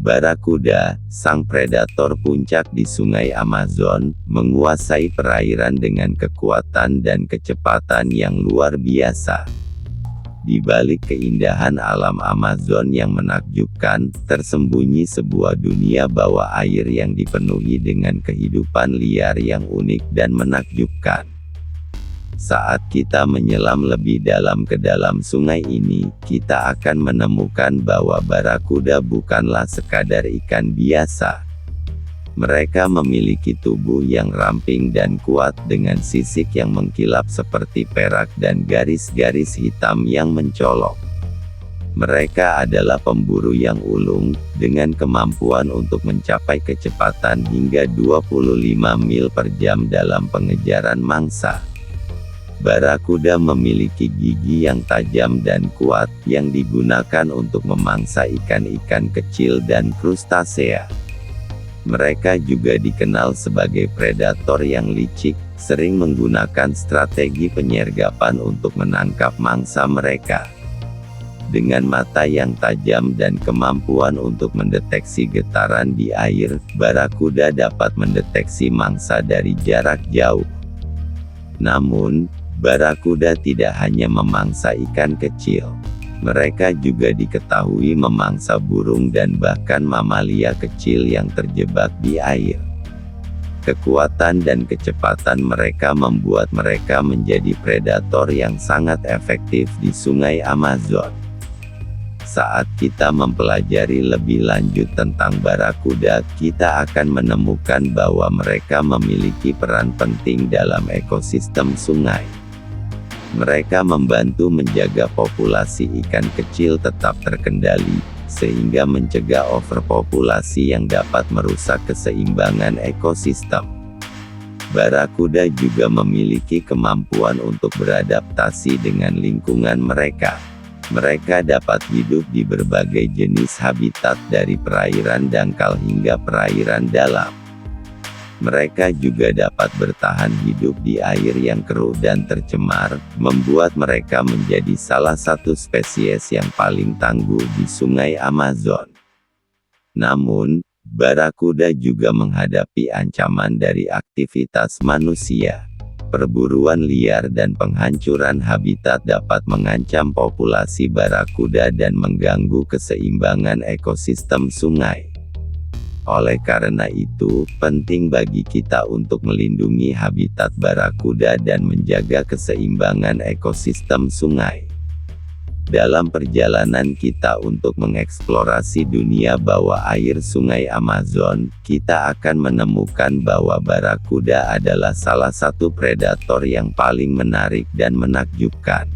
Barakuda, sang predator puncak di Sungai Amazon, menguasai perairan dengan kekuatan dan kecepatan yang luar biasa. Di balik keindahan alam Amazon yang menakjubkan, tersembunyi sebuah dunia bawah air yang dipenuhi dengan kehidupan liar yang unik dan menakjubkan. Saat kita menyelam lebih dalam ke dalam sungai ini, kita akan menemukan bahwa barakuda bukanlah sekadar ikan biasa. Mereka memiliki tubuh yang ramping dan kuat dengan sisik yang mengkilap seperti perak dan garis-garis hitam yang mencolok. Mereka adalah pemburu yang ulung, dengan kemampuan untuk mencapai kecepatan hingga 25 mil per jam dalam pengejaran mangsa. Barakuda memiliki gigi yang tajam dan kuat, yang digunakan untuk memangsa ikan-ikan kecil dan krustasea. Mereka juga dikenal sebagai predator yang licik, sering menggunakan strategi penyergapan untuk menangkap mangsa mereka. Dengan mata yang tajam dan kemampuan untuk mendeteksi getaran di air, barakuda dapat mendeteksi mangsa dari jarak jauh. Namun, barakuda tidak hanya memangsa ikan kecil. Mereka juga diketahui memangsa burung dan bahkan mamalia kecil yang terjebak di air. Kekuatan dan kecepatan mereka membuat mereka menjadi predator yang sangat efektif di Sungai Amazon. Saat kita mempelajari lebih lanjut tentang barakuda, kita akan menemukan bahwa mereka memiliki peran penting dalam ekosistem sungai. Mereka membantu menjaga populasi ikan kecil tetap terkendali, sehingga mencegah overpopulasi yang dapat merusak keseimbangan ekosistem. Barakuda juga memiliki kemampuan untuk beradaptasi dengan lingkungan mereka. Mereka dapat hidup di berbagai jenis habitat dari perairan dangkal hingga perairan dalam. Mereka juga dapat bertahan hidup di air yang keruh dan tercemar, membuat mereka menjadi salah satu spesies yang paling tangguh di Sungai Amazon. Namun, barakuda juga menghadapi ancaman dari aktivitas manusia. Perburuan liar dan penghancuran habitat dapat mengancam populasi barakuda dan mengganggu keseimbangan ekosistem sungai. Oleh karena itu, penting bagi kita untuk melindungi habitat barakuda dan menjaga keseimbangan ekosistem sungai. Dalam perjalanan kita untuk mengeksplorasi dunia bawah air Sungai Amazon, kita akan menemukan bahwa barakuda adalah salah satu predator yang paling menarik dan menakjubkan.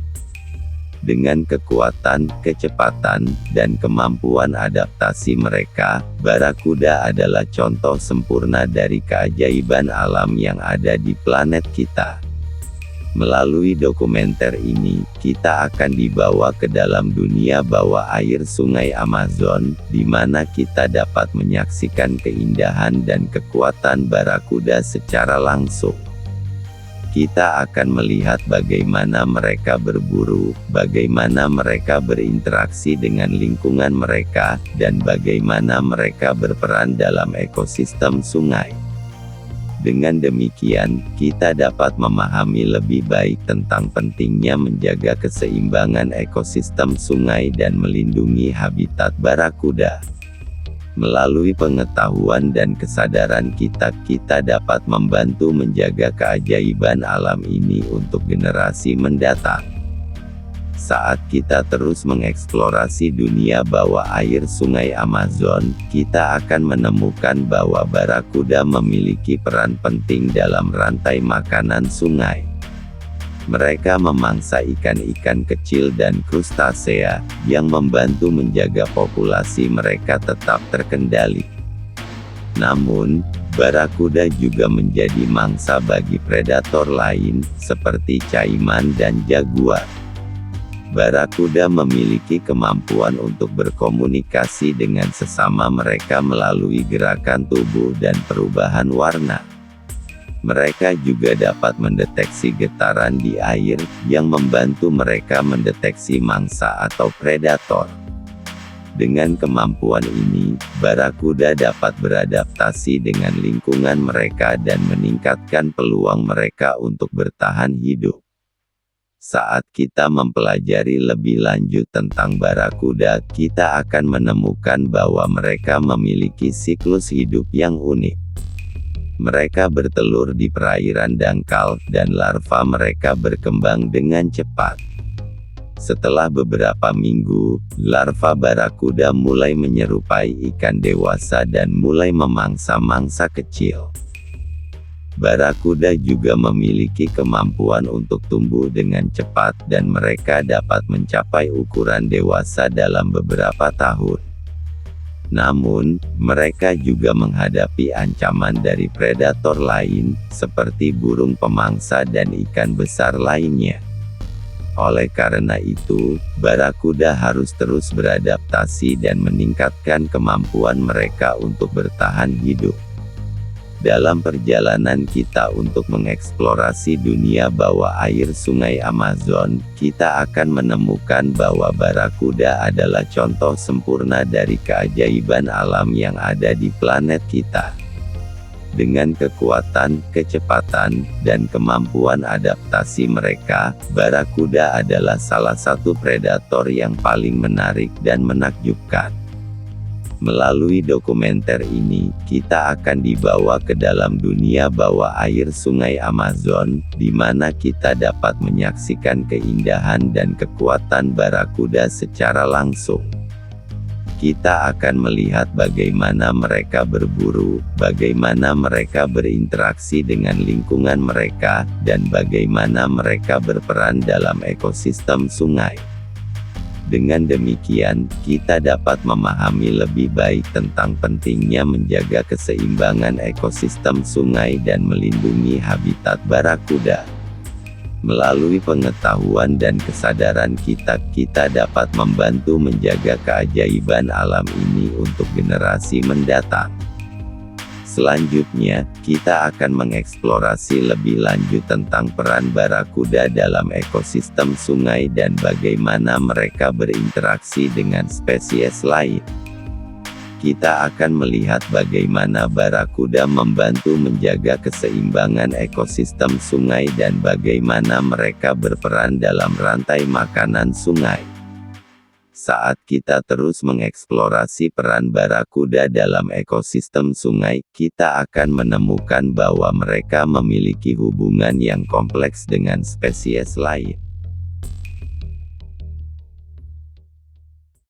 Dengan kekuatan, kecepatan, dan kemampuan adaptasi mereka, barakuda adalah contoh sempurna dari keajaiban alam yang ada di planet kita. Melalui dokumenter ini, kita akan dibawa ke dalam dunia bawah air Sungai Amazon, di mana kita dapat menyaksikan keindahan dan kekuatan barakuda secara langsung. Kita akan melihat bagaimana mereka berburu, bagaimana mereka berinteraksi dengan lingkungan mereka, dan bagaimana mereka berperan dalam ekosistem sungai. Dengan demikian, kita dapat memahami lebih baik tentang pentingnya menjaga keseimbangan ekosistem sungai dan melindungi habitat barakuda. Melalui pengetahuan dan kesadaran kita, kita dapat membantu menjaga keajaiban alam ini untuk generasi mendatang. Saat kita terus mengeksplorasi dunia bawah air Sungai Amazon, kita akan menemukan bahwa barakuda memiliki peran penting dalam rantai makanan sungai. Mereka memangsa ikan-ikan kecil dan krustasea, yang membantu menjaga populasi mereka tetap terkendali. Namun, barakuda juga menjadi mangsa bagi predator lain, seperti caiman dan jaguar. Barakuda memiliki kemampuan untuk berkomunikasi dengan sesama mereka melalui gerakan tubuh dan perubahan warna. Mereka juga dapat mendeteksi getaran di air, yang membantu mereka mendeteksi mangsa atau predator. Dengan kemampuan ini, barakuda dapat beradaptasi dengan lingkungan mereka dan meningkatkan peluang mereka untuk bertahan hidup. Saat kita mempelajari lebih lanjut tentang barakuda, kita akan menemukan bahwa mereka memiliki siklus hidup yang unik. Mereka bertelur di perairan dangkal, dan larva mereka berkembang dengan cepat. Setelah beberapa minggu, larva barakuda mulai menyerupai ikan dewasa dan mulai memangsa mangsa kecil. Barakuda juga memiliki kemampuan untuk tumbuh dengan cepat dan mereka dapat mencapai ukuran dewasa dalam beberapa tahun. Namun, mereka juga menghadapi ancaman dari predator lain, seperti burung pemangsa dan ikan besar lainnya. Oleh karena itu, barakuda harus terus beradaptasi dan meningkatkan kemampuan mereka untuk bertahan hidup. Dalam perjalanan kita untuk mengeksplorasi dunia bawah air Sungai Amazon, kita akan menemukan bahwa barakuda adalah contoh sempurna dari keajaiban alam yang ada di planet kita. Dengan kekuatan, kecepatan, dan kemampuan adaptasi mereka, barakuda adalah salah satu predator yang paling menarik dan menakjubkan. Melalui dokumenter ini, kita akan dibawa ke dalam dunia bawah air Sungai Amazon, di mana kita dapat menyaksikan keindahan dan kekuatan barakuda secara langsung. Kita akan melihat bagaimana mereka berburu, bagaimana mereka berinteraksi dengan lingkungan mereka, dan bagaimana mereka berperan dalam ekosistem sungai. Dengan demikian, kita dapat memahami lebih baik tentang pentingnya menjaga keseimbangan ekosistem sungai dan melindungi habitat barakuda. Melalui pengetahuan dan kesadaran kita dapat membantu menjaga keajaiban alam ini untuk generasi mendatang. Selanjutnya, kita akan mengeksplorasi lebih lanjut tentang peran barakuda dalam ekosistem sungai dan bagaimana mereka berinteraksi dengan spesies lain. Kita akan melihat bagaimana barakuda membantu menjaga keseimbangan ekosistem sungai dan bagaimana mereka berperan dalam rantai makanan sungai. Saat kita terus mengeksplorasi peran barakuda dalam ekosistem sungai, kita akan menemukan bahwa mereka memiliki hubungan yang kompleks dengan spesies lain.